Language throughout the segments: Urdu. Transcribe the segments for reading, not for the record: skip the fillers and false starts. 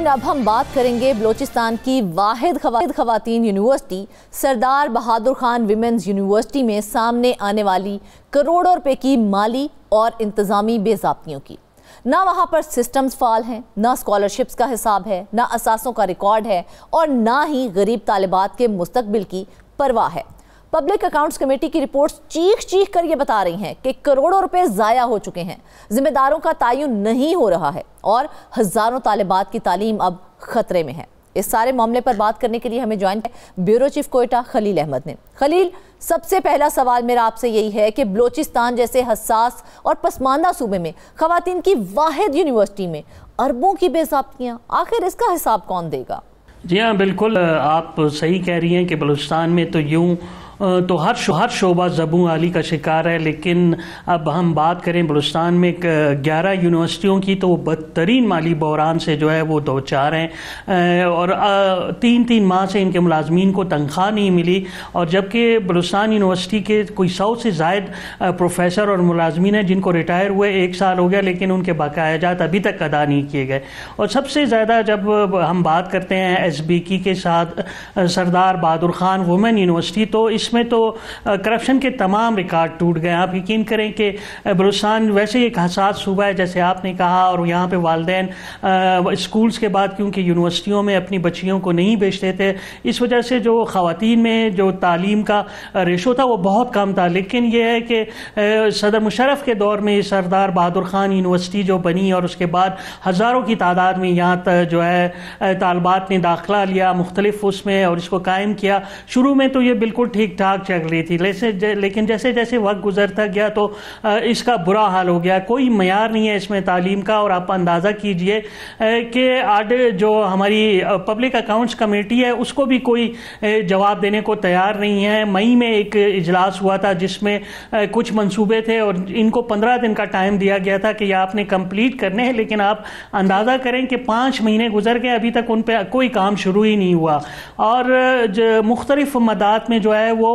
اب ہم بات کریں گے بلوچستان کی واحد خواتین یونیورسٹی سردار بہادر خان ویمنز یونیورسٹی میں سامنے آنے والی کروڑوں روپے کی مالی اور انتظامی بے ضابطیوں کی۔ نہ وہاں پر سسٹمز فعال ہیں، نہ اسکالرشپس کا حساب ہے، نہ اثاثوں کا ریکارڈ ہے، اور نہ ہی غریب طالبات کے مستقبل کی پرواہ ہے۔ پبلک اکاؤنٹس کمیٹی کی رپورٹس چیخ کر یہ بتا رہی ہیں کہ کروڑوں روپے ضائع ہو چکے ہیں، ذمہ داروں کا تعین نہیں ہو رہا ہے اور ہزاروں طالبات کی تعلیم اب خطرے میں ہے۔ اس سارے معاملے پر بات کرنے کے لیے ہمیں جوائن ہے بیورو چیف کوئٹہ خلیل احمد نے۔ خلیل، سب سے پہلا سوال میرا آپ سے یہی ہے کہ بلوچستان جیسے حساس اور پسماندہ صوبے میں خواتین کی واحد یونیورسٹی میں اربوں کی بے ضابطیاں، آخر اس کا حساب کون دے گا؟ جی ہاں، بالکل آپ صحیح کہہ رہی ہیں کہ بلوچستان میں تو یوں تو ہر شعبہ زبوں عالی کا شکار ہے، لیکن اب ہم بات کریں بلوچستان میں 11 یونیورسٹیوں کی تو وہ بدترین مالی بحران سے جو ہے وہ دوچار ہیں، اور 3 ماہ سے ان کے ملازمین کو تنخواہ نہیں ملی، اور جبکہ بلوچستان یونیورسٹی کے کوئی 100 سے زائد پروفیسر اور ملازمین ہیں جن کو ریٹائر ہوئے 1 سال ہو گیا، لیکن ان کے بقایا جات ابھی تک ادا نہیں کیے گئے۔ اور سب سے زیادہ جب ہم بات کرتے ہیں ایس بی کی کے ساتھ سردار بہادر خان وومن یونیورسٹی، تو اس میں تو کرپشن کے تمام ریکارڈ ٹوٹ گئے۔ آپ یقین کریں کہ بلوچستان ویسے ایک حساس صوبہ ہے جیسے آپ نے کہا، اور یہاں پہ والدین اسکولز کے بعد کیونکہ یونیورسٹیوں میں اپنی بچیوں کو نہیں بھیجتے تھے، اس وجہ سے جو خواتین میں جو تعلیم کا ریشو تھا وہ بہت کم تھا۔ لیکن یہ ہے کہ صدر مشرف کے دور میں سردار بہادر خان یونیورسٹی جو بنی، اور اس کے بعد ہزاروں کی تعداد میں یہاں جو ہے طالبات نے داخلہ لیا مختلف اس میں اور اس کو قائم کیا۔ شروع میں تو یہ بالکل ٹھیک ٹھاک چل رہی تھی، لیکن جیسے جیسے وقت گزرتا گیا تو اس کا برا حال ہو گیا۔ کوئی معیار نہیں ہے اس میں تعلیم کا، اور آپ اندازہ کیجئے کہ آج جو ہماری پبلک اکاؤنٹس کمیٹی ہے اس کو بھی کوئی جواب دینے کو تیار نہیں ہے۔ مئی میں ایک اجلاس ہوا تھا جس میں کچھ منصوبے تھے اور ان کو 15 دن کا ٹائم دیا گیا تھا کہ یہ آپ نے کمپلیٹ کرنے ہیں، لیکن آپ اندازہ کریں کہ 5 مہینے گزر گئے، ابھی تک ان پہ کوئی کام شروع ہی نہیں ہوا۔ اور مختلف مدات میں جو ہے وہ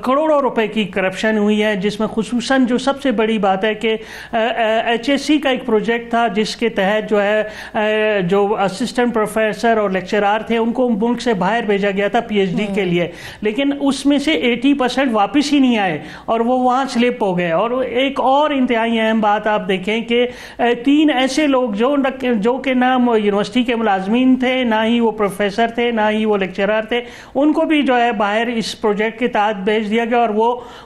کروڑوں روپے کی کرپشن ہوئی ہے، جس میں خصوصاً جو سب سے بڑی بات ہے کہ ایچ ایس سی کا ایک پروجیکٹ تھا جس کے تحت جو ہے جو اسسٹنٹ پروفیسر اور لیکچرار تھے ان کو ملک سے باہر بھیجا گیا تھا پی ایچ ڈی کے لیے، لیکن اس میں سے 80% واپس ہی نہیں آئے اور وہ وہاں سلپ ہو گئے۔ اور ایک اور انتہائی اہم بات آپ دیکھیں کہ 3 ایسے لوگ جو کہ نہ یونیورسٹی کے ملازمین تھے، نہ ہی وہ پروفیسر تھے، نہ ہی وہ لیکچرار تھے، ان کو بھی جو ہے باہر اس پروجیکٹ کے تحت بھیج دیا گیا، اور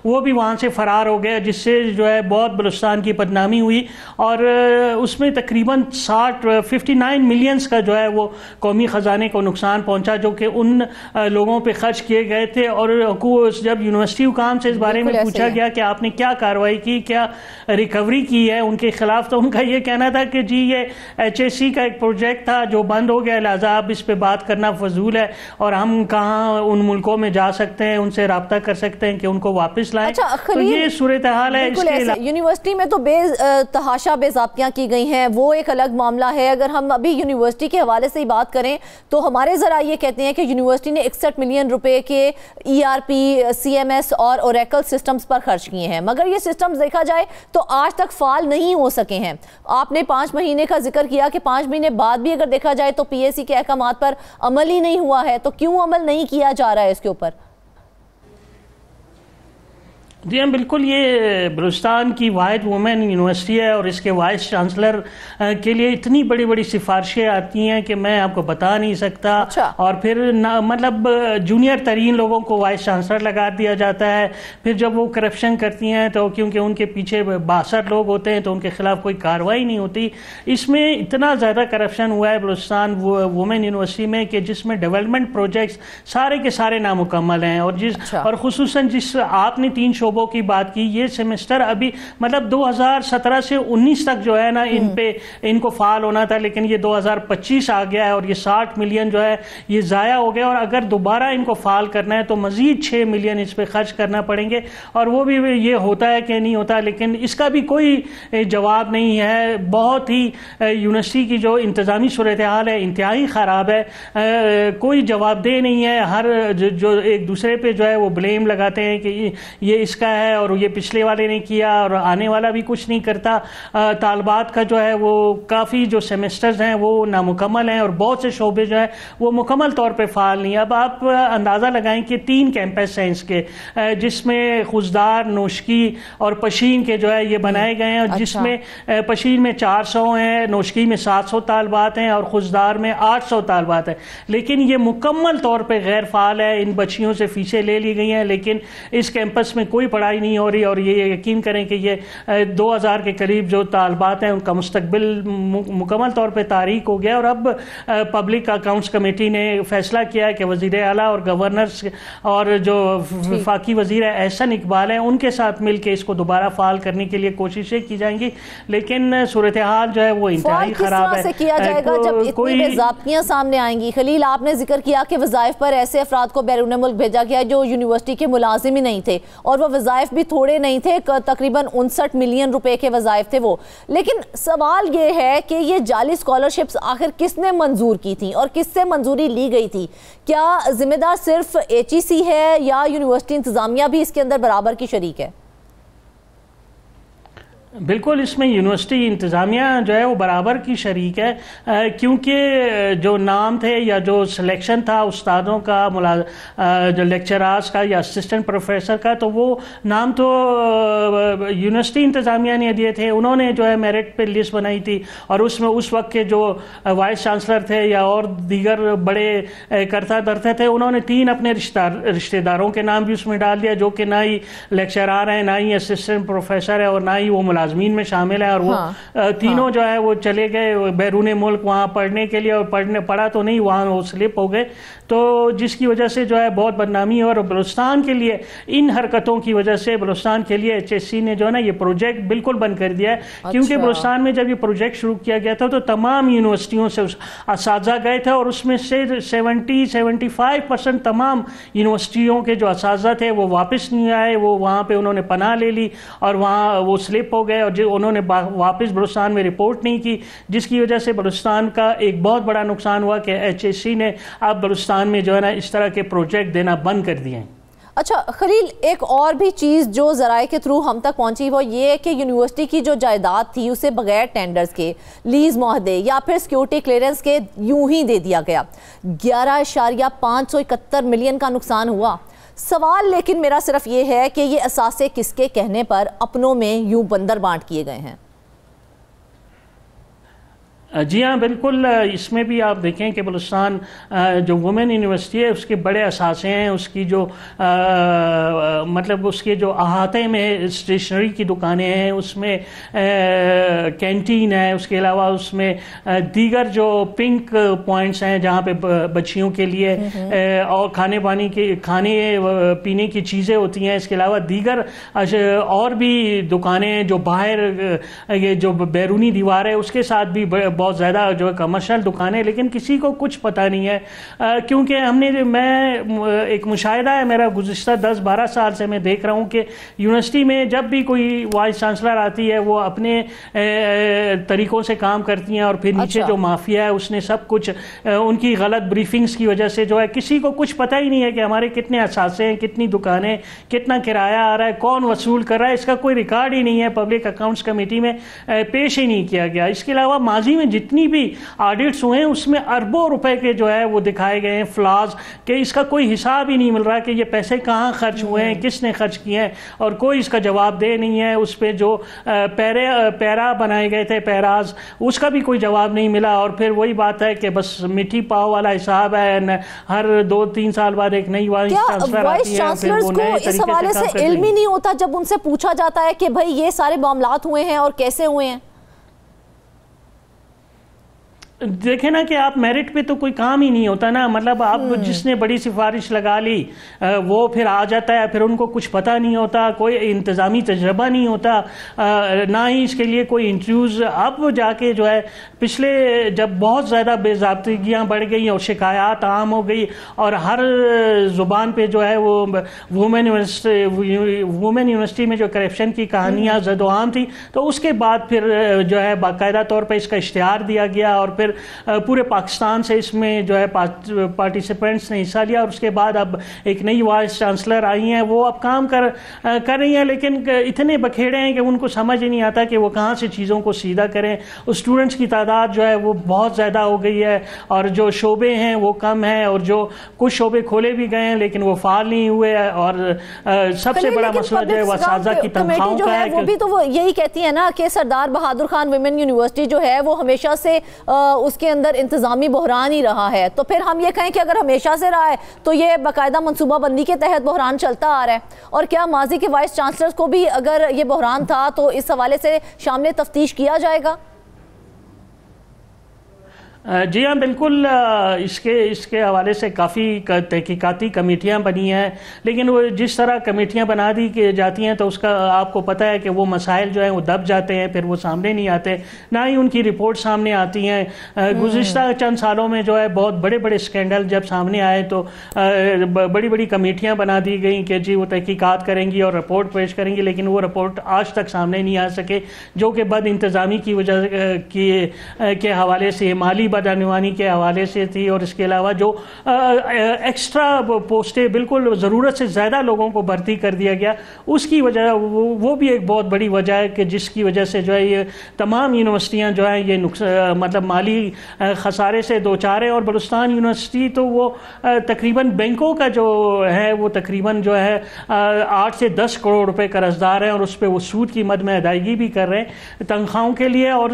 وہ بھی وہاں سے فرار ہو گیا، جس سے جو ہے بہت بلوچستان کی بدنامی ہوئی۔ اور اس میں تقریباً 59 ملینز کا جو ہے وہ قومی خزانے کو نقصان پہنچا، جو کہ ان لوگوں پہ خرچ کیے گئے تھے۔ اور جب یونیورسٹی حکام سے اس بارے میں پوچھا گیا کہ آپ نے کیا کارروائی کی، کیا ریکوری کی ہے ان کے خلاف، تو ان کا یہ کہنا تھا کہ جی یہ ایچ ایس سی کا ایک پروجیکٹ تھا جو بند ہو گیا، لہٰذا اب اس پہ بات کرنا فضول ہے، اور ہم کہاں ان ملکوں میں جا سکتے ہیں، ان سے رابطہ کر سکتے ہیں کہ ان کو واپس لائیں۔ تو یہ صورتحال ہے۔ یونیورسٹی میں تو بے تحاشا بے ضابطیاں کی گئی ہیں، وہ ایک الگ معاملہ ہے۔ اگر ہم ابھی یونیورسٹی کے حوالے سے ہی بات کریں تو ہمارے ذرائع یہ کہتے ہیں کہ یونیورسٹی نے 61 ملین روپے کے E R P, C M S اور اوریکل سسٹمز پر خرچ کیے ہیں، مگر یہ سسٹمز دیکھا جائے تو آج تک فعال نہیں ہو سکے ہیں۔ آپ نے 5 مہینے کا ذکر کیا کہ 5 مہینے بعد بھی اگر دیکھا جائے تو پی ایس سی کے احکامات پر عمل ہی نہیں ہوا ہے، تو کیوں عمل نہیں کیا جا رہا ہے اس کے اوپر؟ جی ہاں، بالکل یہ بلوچستان کی واحد وومن یونیورسٹی ہے، اور اس کے وائس چانسلر کے لیے اتنی بڑی بڑی سفارشیں آتی ہیں کہ میں آپ کو بتا نہیں سکتا۔ اور پھر مطلب جونیئر ترین لوگوں کو وائس چانسلر لگا دیا جاتا ہے، پھر جب وہ کرپشن کرتی ہیں تو کیونکہ ان کے پیچھے 62 لوگ ہوتے ہیں تو ان کے خلاف کوئی کارروائی نہیں ہوتی۔ اس میں اتنا زیادہ کرپشن ہوا ہے بلوچستان وومن یونیورسٹی میں کہ جس میں ڈیولپمنٹ پروجیکٹس سارے کے سارے نامکمل ہیں، اور خصوصاً جس آپ نے 3 شعبوں کی بات کی، یہ سیمسٹر ابھی مطلب 2017 سے 19 تک جو ہے نا ان کو فعال ہونا تھا، لیکن یہ 2025 آ گیا ہے اور یہ 60 ملین جو ہے یہ ضائع ہو گیا، اور اگر دوبارہ ان کو فعال کرنا ہے تو مزید 6 ملین اس پہ خرچ کرنا پڑیں گے، اور وہ بھی یہ ہوتا ہے کہ نہیں ہوتا، لیکن اس کا بھی کوئی جواب نہیں ہے۔ بہت ہی یونیورسٹی کی جو انتظامی صورتحال ہے انتہائی خراب ہے، کوئی جواب دہ نہیں ہے، ہر جو ایک دوسرے پہ جو ہے وہ بلیم لگاتے ہیں کہ یہ اس کا ہے اور یہ پچھلے والے نے کیا اور آنے والا بھی کچھ نہیں کرتا. طالبات کا جو ہے وہ کافی جو سیمسٹرز ہیں وہ نامکمل ہیں اور بہت سے شعبے جو ہیں وہ مکمل طور پہ فعال نہیں. اب آپ اندازہ لگائیں کہ 3 کیمپس ہیں اس کے، جس میں خوزدار، نوشکی اور پشین کے جو ہے یہ بنائے گئے ہیں، جس میں پشین میں 400 ہیں، نوشکی میں 700 طالبات ہیں اور خوزدار میں 800 طالبات ہیں. لیکن یہ مکمل طور پہ غیر فعال ہے. ان بچیوں سے فیسیں لے لی گئی ہیں لیکن اس کیمپس میں کوئی پڑھائی نہیں ہو رہی، اور یہ یقین کریں کہ یہ 2000 کے قریب جو طالبات ہیں ان کا مستقبل مکمل طور پہ تاریک ہو گیا. اور اب پبلک اکاؤنٹس کمیٹی نے فیصلہ کیا ہے کہ وزیر اعلیٰ اور گورنرز اور جو وفاقی وزیر احسن اقبال ہیں ان کے ساتھ مل کے اس کو دوبارہ فعال کرنے کے لیے کوششیں کی جائیں گی. لیکن صورتحال جو ہے وہ انتہائی خراب ہے. کس طرح سے کیا جائے گا جب اتنی بے ضابطگیاں سامنے آئیں گی؟ خلیل، آپ نے ذکر کیا کہ وظائف پر ایسے افراد کو بیرون ملک بھیجا گیا جو یونیورسٹی کے ملازم ہی نہیں تھے، اور وہ وظائف بھی تھوڑے نہیں تھے، تقریباً 59 ملین روپے کے وظائف تھے وہ. لیکن سوال یہ ہے کہ یہ جعلی اسکالرشپس آخر کس نے منظور کی تھیں اور کس سے منظوری لی گئی تھی؟ کیا ذمہ دار صرف HEC ہے یا یونیورسٹی انتظامیہ بھی اس کے اندر برابر کی شریک ہے؟ بالکل، اس میں یونیورسٹی انتظامیہ جو ہے وہ برابر کی شریک ہے، کیونکہ جو نام تھے یا جو سلیکشن تھا استادوں کا، جو لیکچرارز کا یا اسسٹنٹ پروفیسر کا، تو وہ نام تو یونیورسٹی انتظامیہ نے دیے تھے. انہوں نے جو ہے میرٹ پہ لسٹ بنائی تھی اور اس میں اس وقت کے جو وائس چانسلر تھے یا اور دیگر بڑے کرتا دھرتے تھے انہوں نے 3 اپنے رشتہ داروں کے نام بھی اس میں ڈال دیا، جو کہ نہ ہی لیکچرار ہیں، نہ ہی اسسٹنٹ پروفیسر ہے اور نہ ہی وہ ملازمین میں شامل ہیں. اور وہ تینوں جو ہے وہ چلے گئے بیرون ملک وہاں پڑھنے کے لیے، اور پڑھا تو نہیں، وہاں وہ سلپ ہو گئے. تو جس کی وجہ سے جو ہے بہت بدنامی. اور بلوچستان کے لیے ان حرکتوں کی وجہ سے بلوچستان کے لیے HSC نے جو ہے نا یہ پروجیکٹ بالکل بند کر دیا ہے. کیونکہ بلوچستان میں جب یہ پروجیکٹ شروع کیا گیا تھا تو تمام یونیورسٹیوں سے اساتذہ گئے تھے، اور اس میں سے 75% تمام یونیورسٹیوں کے جو اساتذہ تھے وہ واپس نہیں آئے. وہ وہاں پہ انہوں نے پناہ لے لی اور وہاں وہ سلپ ہو گئے، اور انہوں نے واپس بلوچستان میں رپورٹ نہیں کی، جس کی وجہ سے بلوچستان کا ایک بہت بڑا نقصان ہوا کہ HSC نے اب بلوچستان میں جو ہے نا اس طرح کے پروجیکٹ دینا بند کر دیے ہیں. اچھا خلیل، ایک اور بھی چیز جو ذرائع کے تھرو ہم تک پہنچی وہ یہ کہ یونیورسٹی کی جو جائیداد تھی اسے بغیر ٹینڈرز کے، لیز معاہدے یا پھر سیکیورٹی کلیئرنس کے یوں ہی دے دیا گیا. 11.571 ملین کا نقصان ہوا. سوال لیکن میرا صرف یہ ہے کہ یہ اثاثے کس کے کہنے پر اپنوں میں یوں بندر بانٹ کیے گئے ہیں؟ جی ہاں بالکل، اس میں بھی آپ دیکھیں کہ بلوچستان جو وومن یونیورسٹی ہے اس کے بڑے اثاثے ہیں، اس کی جو مطلب اس کے جو احاطے میں اسٹیشنری کی دکانیں ہیں، اس میں کینٹین ہے، اس کے علاوہ اس میں دیگر جو پنک پوائنٹس ہیں جہاں پہ بچیوں کے لیے اور کھانے پینے کی چیزیں ہوتی ہیں. اس کے علاوہ دیگر اور بھی دکانیں ہیں جو باہر یہ جو بیرونی دیوار ہے اس کے ساتھ بھی بہت زیادہ جو ہے کمرشل دکانیں. لیکن کسی کو کچھ پتہ نہیں ہے، کیونکہ میں ایک مشاہدہ ہے میرا گزشتہ 10-12 سال سے، میں دیکھ رہا ہوں کہ یونیورسٹی میں جب بھی کوئی وائس چانسلر آتی ہے وہ اپنے طریقوں سے کام کرتی ہیں، اور پھر نیچے جو مافیا ہے اس نے سب کچھ ان کی غلط بریفنگز کی وجہ سے جو ہے کسی کو کچھ پتہ ہی نہیں ہے کہ ہمارے کتنے اثاثے ہیں، کتنی دکانیں، کتنا کرایہ آ رہا ہے، کون وصول کر رہا ہے. اس کا کوئی ریکارڈ ہی نہیں ہے، پبلک اکاؤنٹس کمیٹی میں پیش ہی نہیں کیا گیا. اس کے علاوہ ماضی میں جتنی بھی آڈٹس ہوئے ہیں اس میں اربوں روپے کے جو ہے وہ دکھائے گئے ہیں فلاز، کہ اس کا کوئی حساب ہی نہیں مل رہا کہ یہ پیسے کہاں خرچ ہوئے ہیں، کس نے خرچ کیے ہیں، اور کوئی اس کا جواب دہ نہیں ہے. اس پہ جو پیرا بنائے گئے تھے، پیراز، اس کا بھی کوئی جواب نہیں ملا. اور پھر وہی بات ہے کہ بس مٹھی پاؤ والا حساب ہے، ہر 2-3 سال بعد ایک نئی وائس چانسلر آتی ہے، پھر وہ نئے طریقے اس حوالے سے علم ہی نہیں ہوتا جب ان سے پوچھا جاتا ہے کہ بھائی یہ سارے معاملات ہوئے ہیں اور کیسے ہوئے ہیں؟ دیکھیں نا کہ آپ میرٹ پہ تو کوئی کام ہی نہیں ہوتا نا. مطلب آپ جس نے بڑی سفارش لگا لی وہ پھر آ جاتا ہے، پھر ان کو کچھ پتہ نہیں ہوتا، کوئی انتظامی تجربہ نہیں ہوتا، نہ ہی اس کے لیے کوئی انٹرویوز. اب جا کے جو ہے پچھلے جب بہت زیادہ بے ضابطگیاں بڑھ گئی اور شکایات عام ہو گئی اور ہر زبان پہ جو ہے وہ وومن یونیورسٹی میں جو کرپشن کی کہانیاں زد و عام تھی، تو اس کے بعد پھر جو ہے باقاعدہ طور پہ اس کا اشتہار دیا گیا، اور پھر پھر پورے پاکستان سے اس میں جو ہے پارٹیسپینٹس نے حصہ لیا، اور اس کے بعد اب ایک نئی وائس چانسلر آئی ہیں، وہ اب کام کر رہی ہیں، لیکن اتنے بکھیڑے ہیں کہ ان کو سمجھ ہی نہیں آتا کہ وہ کہاں سے چیزوں کو سیدھا کریں. اسٹوڈنٹس کی تعداد جو ہے وہ بہت زیادہ ہو گئی ہے، اور جو شعبے ہیں وہ کم ہیں، اور جو کچھ شعبے کھولے بھی گئے ہیں لیکن وہ فعال نہیں ہوئے. اور سب سے بڑا مسئلہ جو ہے وہ اساتذہ کی تنخواہوں کا ہے. وہ بھی تو وہ یہی کہتی ہے نا کہ سردار بہادر خان ویمن یونیورسٹی جو ہے وہ ہمیشہ سے اس کے اندر انتظامی بحران ہی رہا ہے. تو پھر ہم یہ کہیں کہ اگر ہمیشہ سے رہا ہے تو یہ باقاعدہ منصوبہ بندی کے تحت بحران چلتا آ رہا ہے. اور کیا ماضی کے وائس چانسلرز کو بھی اگر یہ بحران تھا تو اس حوالے سے شامل تفتیش کیا جائے گا؟ جی ہاں بالکل، اس کے حوالے سے کافی تحقیقاتی کمیٹیاں بنی ہیں، لیکن وہ جس طرح کمیٹیاں بنا دی جاتی ہیں تو اس کا آپ کو پتہ ہے کہ وہ مسائل جو ہیں وہ دب جاتے ہیں، پھر وہ سامنے نہیں آتے، نہ ہی ان کی رپورٹ سامنے آتی ہیں. گزشتہ چند سالوں میں جو ہے بہت بڑے بڑے اسکینڈل جب سامنے آئے تو بڑی بڑی کمیٹیاں بنا دی گئیں کہ جی وہ تحقیقات کریں گی اور رپورٹ پیش کریں گی، لیکن وہ رپورٹ آج تک سامنے نہیں آ سکے، جو کہ بد انتظامی کی وجہ کے حوالے سے، مالی بدعنوانی کے حوالے سے تھی. اور اس کے علاوہ جو ایکسٹرا پوسٹیں بالکل ضرورت سے زیادہ لوگوں کو بھرتی کر دیا گیا، اس کی وجہ وہ بھی ایک بہت بڑی وجہ ہے کہ جس کی وجہ سے جو ہے یہ تمام یونیورسٹیاں جو ہیں یہ مطلب مالی خسارے سے دوچار ہیں. اور بلوچستان یونیورسٹی تو وہ تقریباً بینکوں کا جو ہے وہ تقریباً جو ہے 8 سے 10 کروڑ روپے قرض دار ہیں، اور اس پہ وہ سود کی مد میں ادائیگی بھی کر رہے ہیں تنخواہوں کے لیے. اور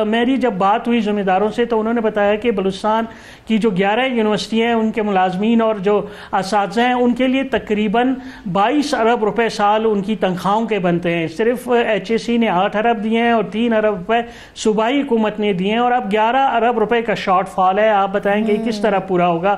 میری جب بات ہوئی ذمہ داروں سے تو انہوں نے بتایا کہ بلوچستان کی جو 11 یونیورسٹیاں ہیں ان کے ملازمین اور جو اساتذہ ہیں ان کے لیے تقریباً 22 ارب روپے سال ان کی تنخواہوں کے بنتے ہیں. صرف ایچ اے سی نے 8 ارب دیے ہیں اور 3 ارب روپے صوبائی حکومت نے دیے ہیں، اور اب 11 ارب روپے کا شارٹ فال ہے. آپ بتائیں کہ کس طرح پورا ہوگا؟